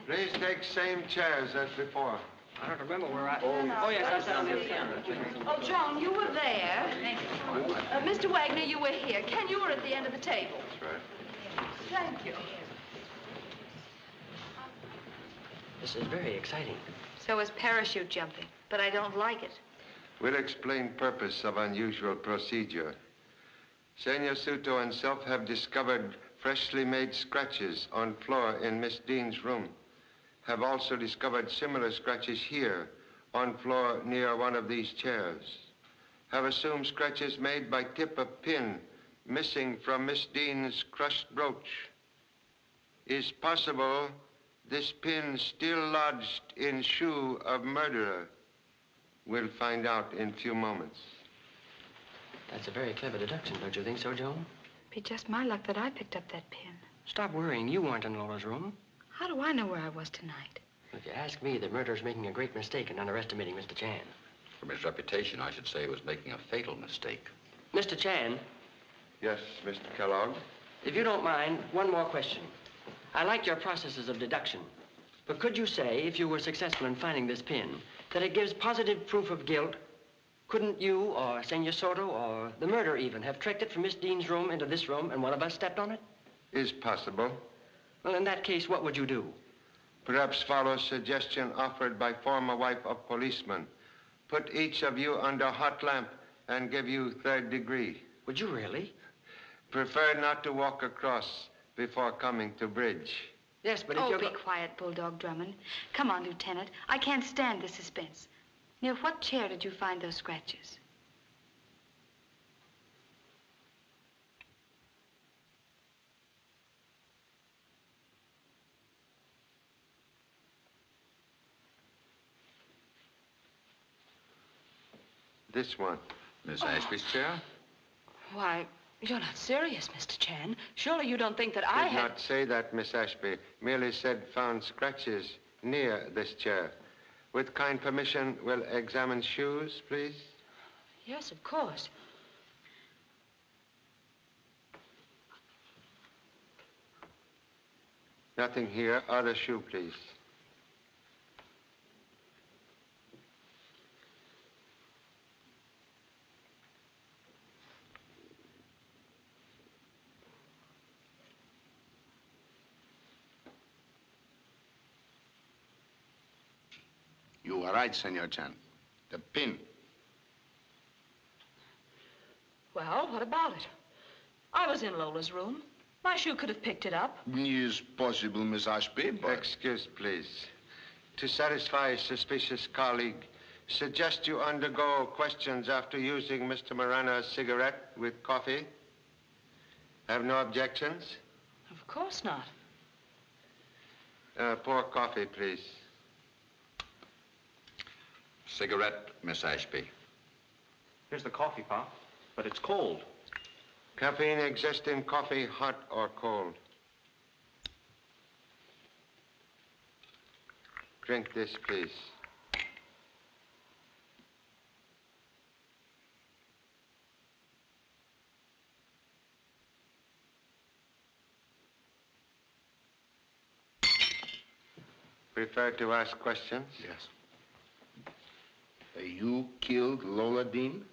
Please take same chairs as before.
I don't remember where I... Oh, yes, I sat on the other side.
Oh, Joan, you were there. Mr. Wagner, you were here. Ken, you were at the end of the table.
That's right.
Thank you.
This is very exciting.
So is parachute jumping, but I don't like it.
We'll explain purpose of unusual procedure. Senor Suto and self have discovered freshly made scratches on floor in Miss Dean's room. Have also discovered similar scratches here on floor near one of these chairs. Have assumed scratches made by tip of pin missing from Miss Dean's crushed brooch. Is possible this pin still lodged in shoe of murderer. We'll find out in a few moments.
That's a very clever deduction, don't you think so, Joan?
Be just my luck that I picked up that pin.
Stop worrying. You weren't in Lola's room.
How do I know where I was tonight?
If you ask me, the murderer's making a great mistake in underestimating Mr. Chan.
From his reputation, I should say he was making a fatal mistake.
Mr. Chan.
Yes, Mr. Kellogg?
If you don't mind, one more question. I like your processes of deduction. But could you say, if you were successful in finding this pin, that it gives positive proof of guilt? Couldn't you, or Senor Soto, or the murderer even, have trekked it from Miss Dean's room into this room and one of us stepped on it?
Is possible.
Well, in that case, what would you do?
Perhaps follow suggestion offered by former wife of policeman. Put each of you under hot lamp and give you third degree.
Would you really?
Prefer not to walk across before coming to bridge.
Yes, but if
Oh,
you're...
be quiet, Bulldog Drummond. Come on, Lieutenant. I can't stand the suspense. Near what chair did you find those scratches?
This one.
Miss Ashby's chair?
Why, you're not serious, Mr. Chan. Surely you don't think that I
Did not say that, Miss Ashby. Merely said found scratches near this chair. With kind permission, we'll examine shoes, please.
Yes, of course.
Nothing here. Other shoe, please.
You are right, Senor Chan. The pin.
Well, what about it? I was in Lola's room. My shoe could have picked it up.
Is possible, Miss Ashby, but...
Excuse, please. To satisfy a suspicious colleague, suggest you undergo questions after using Mr. Morano's cigarette with coffee. Have no objections?
Of course not.
Pour coffee, please.
Cigarette, Miss Ashby.
Here's the coffee, Pop, but it's cold.
Caffeine exists in coffee, hot or cold. Drink this, please. Prefer to ask questions?
Yes. You killed Lola Dean?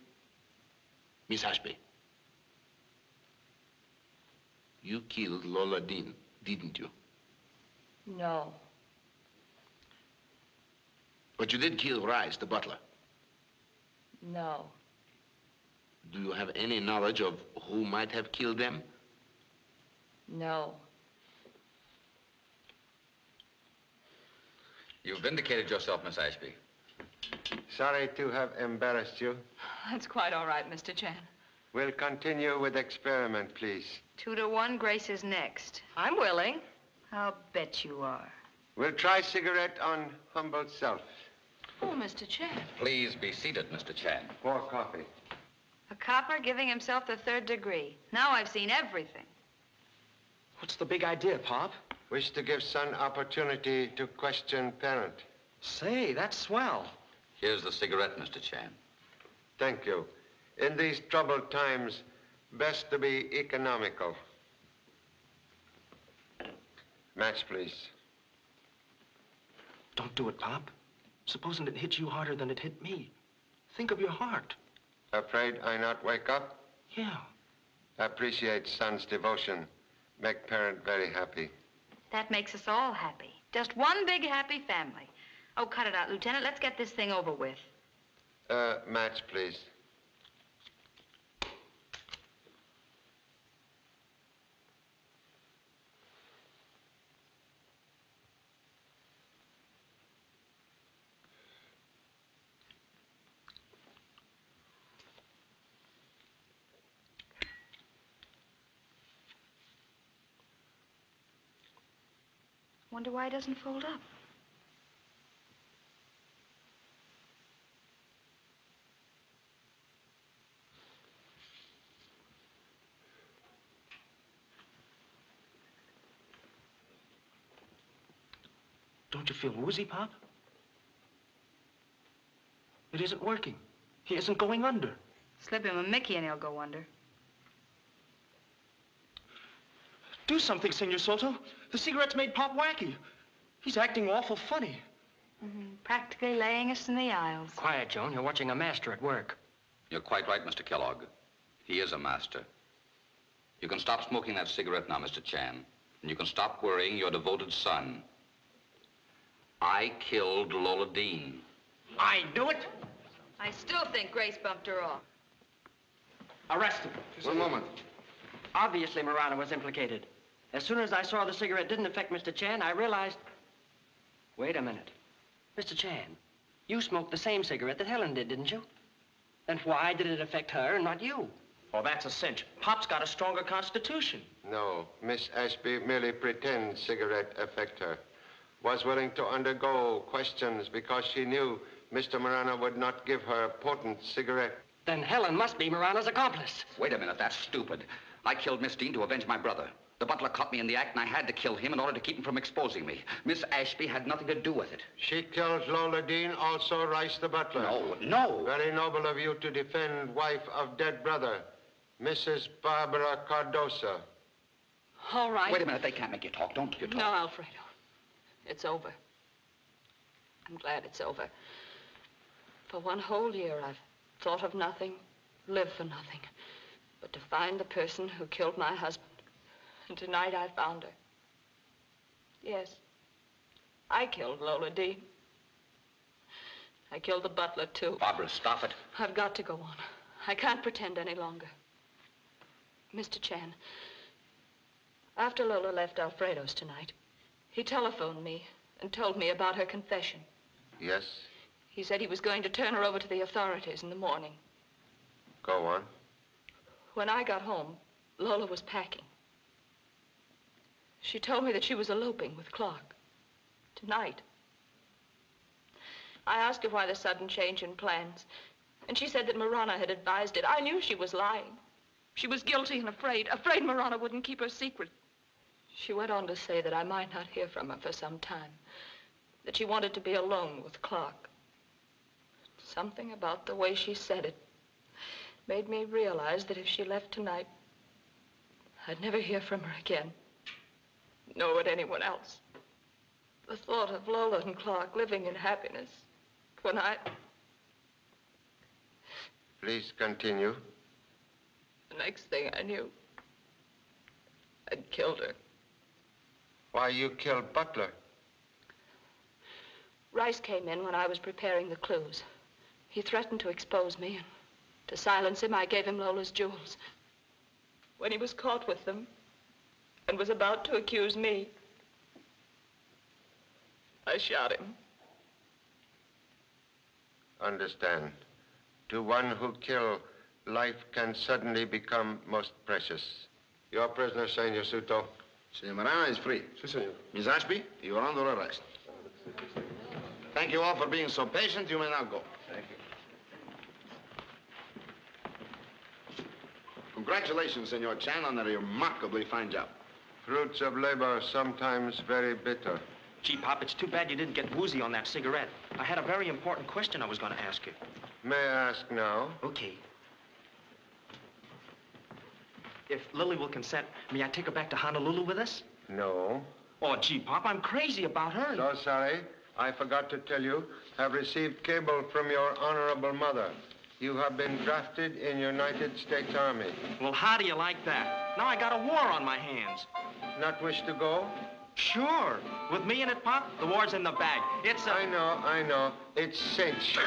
Miss Ashby. You killed Lola Dean, didn't you?
No.
But you did kill Rice, the butler.
No.
Do you have any knowledge of who might have killed them?
No.
You've vindicated yourself, Miss Ashby.
Sorry to have embarrassed you.
That's quite all right, Mr. Chan.
We'll continue with experiment, please.
2 to 1, Grace is next.
I'm willing.
I'll bet you are.
We'll try cigarette on humble self.
Oh, Mr. Chan.
Please be seated, Mr. Chan.
Pour coffee.
A copper giving himself the third degree. Now I've seen everything.
What's the big idea, Pop?
Wish to give son opportunity to question parent.
Say, that's swell.
Here's the cigarette, Mr. Chan.
Thank you. In these troubled times, best to be economical. Match, please.
Don't do it, Pop. Supposing it hit you harder than it hit me. Think of your heart.
Afraid I not wake up?
Yeah.
Appreciate son's devotion. Make parent very happy.
That makes us all happy. Just one big happy family. Oh, cut it out, Lieutenant. Let's get this thing over with.
Match, please.
Wonder why it doesn't fold up.
Don't you feel woozy, Pop? It isn't working. He isn't going under.
Slip him a Mickey and he'll go under.
Do something, Senor Soto. The cigarette's made Pop wacky. He's acting awful funny.
Practically laying us in the aisles.
Quiet, Joan. You're watching a master at work.
You're quite right, Mr. Kellogg. He is a master. You can stop smoking that cigarette now, Mr. Chan. And you can stop worrying your devoted son. I killed Lola Dean.
I knew it.
I still think Grace bumped her off.
Arrest him.
One moment.
Obviously, Marana was implicated. As soon as I saw the cigarette didn't affect Mr. Chan, I realized... Wait a minute. Mr. Chan, you smoked the same cigarette that Helen did, didn't you? Then why did it affect her and not you?
Oh, that's a cinch. Pop's got a stronger constitution.
No, Miss Ashby merely pretends cigarette affect her. Was willing to undergo questions because she knew Mr. Marana would not give her a potent cigarette.
Then Helen must be Marana's accomplice.
Wait a minute, that's stupid. I killed Miss Dean to avenge my brother. The butler caught me in the act, and I had to kill him in order to keep him from exposing me. Miss Ashby had nothing to do with it.
She killed Lola Dean, also Rice the butler.
No.
Very noble of you to defend wife of dead brother, Mrs. Barbara Cardosa.
All right.
Wait a minute, they can't make you talk. Don't you talk.
No, Alfredo. It's over. I'm glad it's over. For 1 whole year, I've thought of nothing, lived for nothing, but to find the person who killed my husband. And tonight I found her. Yes, I killed Lola Dean. I killed the butler, too.
Barbara, stop it.
I've got to go on. I can't pretend any longer. Mr. Chan, after Lola left Alfredo's tonight, he telephoned me and told me about her confession.
Yes?
He said he was going to turn her over to the authorities in the morning.
Go on.
When I got home, Lola was packing. She told me that she was eloping with Clark. Tonight. I asked her why the sudden change in plans, and she said that Marana had advised it. I knew she was lying. She was guilty and afraid Marana wouldn't keep her secret. She went on to say that I might not hear from her for some time, that she wanted to be alone with Clark. Something about the way she said it made me realize that if she left tonight, I'd never hear from her again. Nor would anyone else. The thought of Lola and Clark living in happiness when
Please continue.
The next thing I knew, I'd killed her.
Why you killed Butler?
Rice came in when I was preparing the clues. He threatened to expose me, and to silence him, I gave him Lola's jewels. When he was caught with them and was about to accuse me, I shot him.
Understand. To one who kill, life can suddenly become most precious. Your prisoner, Senor Suto.
Senor Marana is free.
Si, senor.
Miss Ashby, you are under arrest. Thank you all for being so patient. You may now go.
Thank you.
Congratulations, Senor Chan, on a remarkably fine job.
Fruits of labor are sometimes very bitter.
Gee, Pop, it's too bad you didn't get woozy on that cigarette. I had a very important question I was going to ask you.
May I ask now?
Okay. If Lily will consent, may I take her back to Honolulu with us?
No.
Oh, gee, Pop, I'm crazy about her.
So sorry. I forgot to tell you. Have received cable from your honorable mother. You have been drafted in United States Army.
Well, how do you like that? Now I got a war on my hands.
Not wish to go?
Sure. With me in it, Pop, the war's in the bag. It's a...
I know. It's cinch.